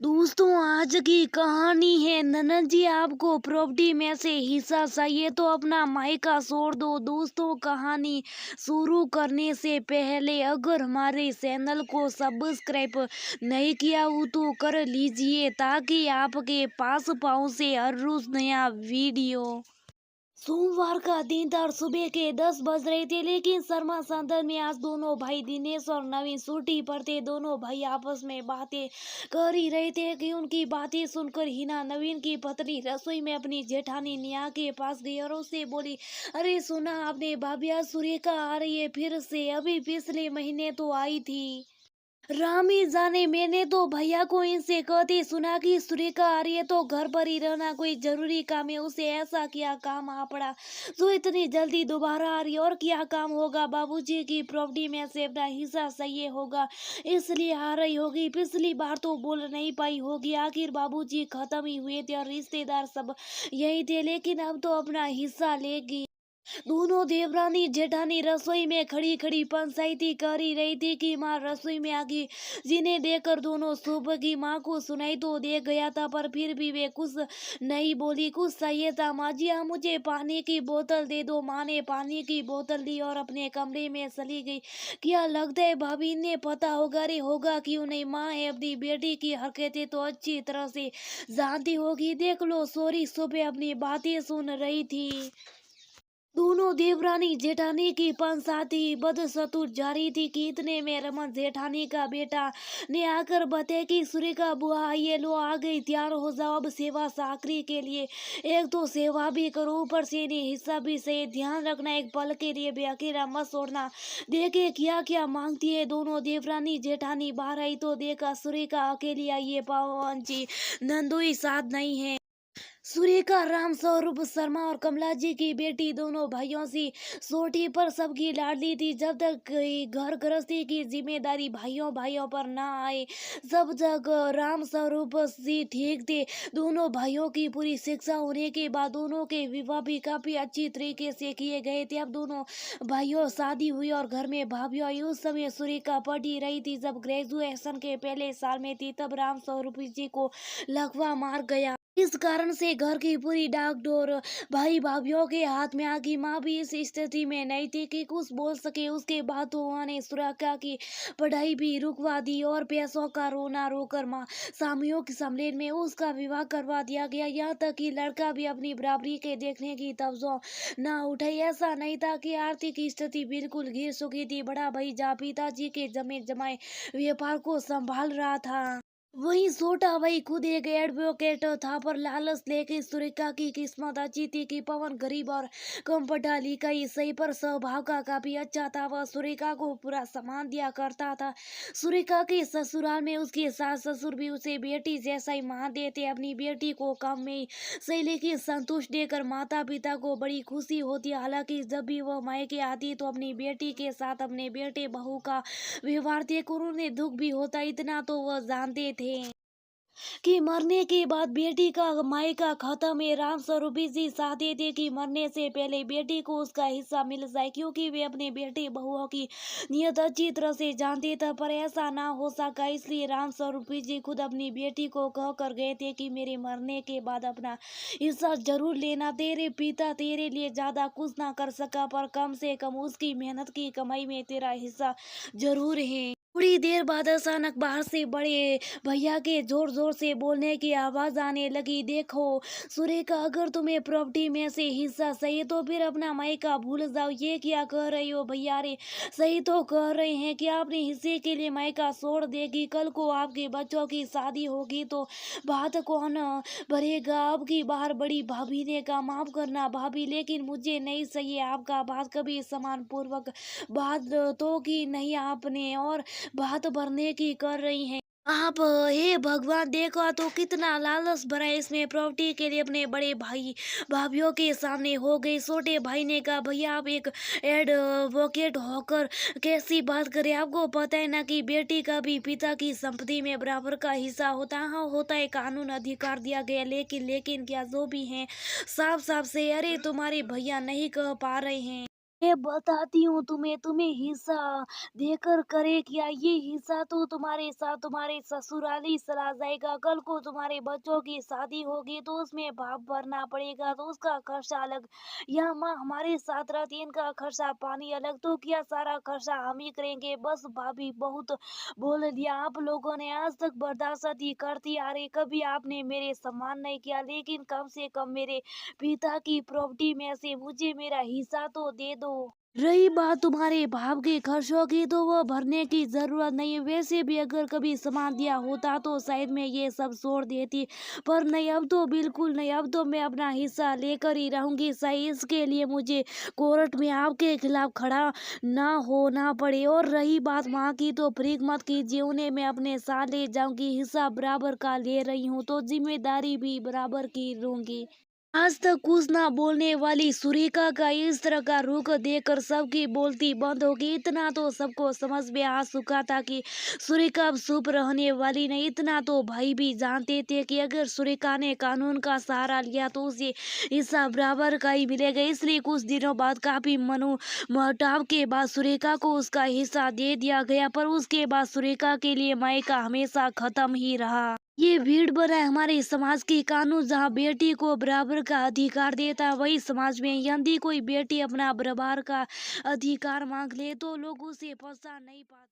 दोस्तों, आज की कहानी है ननद जी आपको प्रॉपर्टी में से हिस्सा चाहिए तो अपना मायका छोड़ दो। दोस्तों, कहानी शुरू करने से पहले अगर हमारे चैनल को सब्सक्राइब नहीं किया हो तो कर लीजिए ताकि आपके पास पहुंचे हर रोज नया वीडियो। सोमवार का दिन था और सुबह के 10 बज रहे थे, लेकिन शर्मा सदन में आज दोनों भाई दिनेश और नवीन छुट्टी पर थे। दोनों भाई आपस में बातें कर ही रहे थे कि उनकी बातें सुनकर हिना, नवीन की पत्नी, रसोई में अपनी जेठानी नेहा के पास गई और उससे बोली, अरे सुना आपने, भाभी आज सुरेखा आ रही है फिर से, अभी पिछले महीने तो आई थी। रामी जाने, मैंने तो भैया को इनसे कहते सुना कि सुरेखा आ रही है तो घर पर ही रहना, कोई जरूरी काम है। उसे ऐसा क्या काम आ पड़ा जो इतनी जल्दी दोबारा आ रही है? और क्या काम होगा? बाबूजी की प्रॉपर्टी में से अपना हिस्सा चाहिए होगा इसलिए आ रही होगी। पिछली बार तो बोल नहीं पाई होगी, आखिर बाबूजी खत्म ही हुए थे और रिश्तेदार सब यही थे, लेकिन अब तो अपना हिस्सा लेगी। दोनों देवरानी जेठानी रसोई में खड़ी खड़ी पंचायती कर ही रही थी कि माँ रसोई में आ गई, जिन्हें देखकर दोनों सुबह की माँ को सुनाई तो दे गया था, पर फिर भी वे कुछ नहीं बोली। कुछ चाहिए था? माँ जी हाँ, मुझे पानी की बोतल दे दो। माँ ने पानी की बोतल दी और अपने कमरे में चली गई। क्या लगता है भाभी ने पता होगा? रे होगा क्यों नहीं, माँ है, अपनी बेटी की हरकतें तो अच्छी तरह से जानती होगी। देख लो, सॉरी, सुबह अपनी बातें सुन रही थी। दोनों देवरानी जेठानी की पंचायती बदसतूर जारी थी कि इतने में रमन जेठानी का बेटा ने आकर बताया कि सुरेखा बुआ ये लो आ गई, तैयार हो जाओ, अब सेवा साकरी के लिए। एक तो सेवा भी करो, ऊपर से इन्हें हिस्सा भी सही। ध्यान रखना, एक पल के लिए भी अकेला मत छोड़ना। देखे क्या क्या मांगती है। दोनों देवरानी जेठानी बाहर आई तो देखा सुरेखा अकेली आई है, पवन जी नंदोई साथ नहीं है। सुरेखा राम स्वरूप शर्मा और कमला जी की बेटी, दोनों भाइयों से छोटी पर सबकी लाडली थी। जब तक घर गृहस्थी की जिम्मेदारी भाइयों भाइयों पर ना आए सब जग राम स्वरूप जी ठीक थे। दोनों भाइयों की पूरी शिक्षा होने के बाद दोनों के विवाह भी काफी अच्छी तरीके से किए गए थे। अब दोनों भाइयों शादी हुई और घर में भाभी आई। उस समय सुरेखा पढ़ ही रही थी। जब ग्रेजुएशन के पहले साल में थी तब राम स्वरूप जी को लकवा मार गया। इस कारण से घर की पूरी डाकडोर भाई भाभीियों के हाथ में आ गई। माँ भी इस स्थिति में नहीं थी कि कुछ बोल सके। उसके बाद तो उन्होंने सुरेखा की पढ़ाई भी रुकवा दी और पैसों का रोना रोकर माँ सामियों के सम्मेलन में उसका विवाह करवा दिया गया। यहाँ तक कि लड़का भी अपनी बराबरी के देखने की तवज्जो न उठाई। ऐसा नहीं था कि आर्थिक स्थिति बिल्कुल गिर चुकी थी। बड़ा भाई जहाँ पिताजी के जमे जमाए व्यापार को संभाल रहा था, वहीं छोटा भाई खुद एक एडवोकेट था, पर लालच लेके सुरेखा की किस्मत अच्छी थी कि पवन गरीब और कम पढ़ा लिखा ही सही पर स्वभाव का काफी अच्छा था। वह सुरेखा को पूरा सम्मान दिया करता था। सुरेखा के ससुराल में उसके सास ससुर भी उसे बेटी जैसा ही मान देते। अपनी बेटी को काम में ही सही लेकिन संतुष्ट देकर माता पिता को बड़ी खुशी होती। हालांकि जब भी वह मायके आती तो अपनी बेटी के साथ अपने बेटे बहू का व्यवहार देखकर उन्हें दुख भी होता। इतना तो वह जानते थे कि मरने के बाद बेटी का मायका खत्म है। राम स्वरूप जी चाहते थे कि मरने से पहले बेटी को उसका हिस्सा मिल जाए, क्योंकि वे अपने बेटे बहुओं की नियत अच्छी तरह से जानते थे, पर ऐसा ना हो सका। इसलिए राम स्वरूप जी खुद अपनी बेटी को कह कर गए थे कि मेरे मरने के बाद अपना हिस्सा जरूर लेना। तेरे पिता तेरे लिए ज्यादा कुछ ना कर सका, पर कम से कम उसकी मेहनत की कमाई में तेरा हिस्सा जरूर है। थोड़ी देर बाद अचानक बाहर से बड़े भैया के जोर जोर से बोलने की आवाज आने लगी, देखो सुरेखा, अगर तुम्हें प्रॉपर्टी में से हिस्सा चाहिए तो फिर अपना मायका भूल जाओ। ये क्या कह रही हो भैया? रे सही तो कह रहे हैं कि अपने हिस्से के लिए मायका छोड़ देगी। कल को आपके बच्चों की शादी होगी तो बात कौन भरेगा? अब की बाहर बड़ी भाभी ने कहा, माफ करना भाभी, लेकिन मुझे नहीं चाहिए आपका बात। कभी सम्मान पूर्वक बात तो की नहीं आपने और बात भरने की कर रही हैं आप। हे भगवान, देखो तो कितना लालच भरा है इसमें। प्रॉपर्टी के लिए अपने बड़े भाई भाभीियों के सामने हो गई। छोटे भाई ने कहा, भैया आप एक एडवोकेट होकर कैसी बात करें? आपको पता है ना कि बेटी का भी पिता की संपत्ति में बराबर का हिस्सा होता है। हाँ होता है, कानून अधिकार दिया गया, लेकिन क्या जो भी है साफ साफ से। अरे तुम्हारे भैया नहीं कह पा रहे हैं? मैं बताती हूँ तुम्हें, तुम्हें हिस्सा देकर करे क्या? ये हिस्सा तो तुम्हारे साथ तुम्हारे ससुराल ही चला जाएगा। कल को तुम्हारे बच्चों की शादी होगी तो उसमें भाप भरना पड़ेगा, तो उसका खर्चा अलग। यहाँ माँ हमारे साथ रहती है, इनका खर्चा पानी अलग, तो क्या सारा खर्चा हम ही करेंगे? बस भाभी बहुत बोल दिया। आप लोगों ने आज तक बर्दाश्त ही करती आ रही, कभी आपने मेरे सम्मान नहीं किया, लेकिन कम से कम मेरे पिता की प्रॉपर्टी में से मुझे मेरा हिस्सा तो दे दो। रही बात तुम्हारे भाव के खर्चों की, तो वो भरने की जरूरत नहीं है। वैसे भी अगर कभी सामान दिया होता तो शायद मैं ये सब छोड़ देती, पर नहीं, अब तो बिल्कुल नहीं। अब तो मैं अपना हिस्सा लेकर ही रहूंगी, सही इसके लिए मुझे कोर्ट में आपके खिलाफ खड़ा ना होना पड़े। और रही बात माँ की, तो फ्रीक मत कीजिए, उन्हें मैं अपने साथ ले जाऊंगी। हिस्सा बराबर का ले रही हूँ तो जिम्मेदारी भी बराबर की लूंगी। आज तक कुछ ना बोलने वाली सुरेखा का इस तरह का रुख देखकर सबकी बोलती बंद हो गई। इतना तो सबको समझ में आ चुका था कि सुरेखा अब चुप रहने वाली नहीं। इतना तो भाई भी जानते थे कि अगर सुरेखा ने कानून का सहारा लिया तो उसे हिस्सा बराबर का ही मिलेगा। इसलिए कुछ दिनों बाद काफी मनमुटाव के बाद सुरेखा को उसका हिस्सा दे दिया गया, पर उसके बाद सुरेखा के लिए मायका हमेशा खत्म ही रहा। ये भीड़ बना है हमारे समाज की कानून, जहाँ बेटी को बराबर का अधिकार देता है, वही समाज में यदि कोई बेटी अपना बराबर का अधिकार मांग ले तो लोग उसे फंसा नहीं पाते।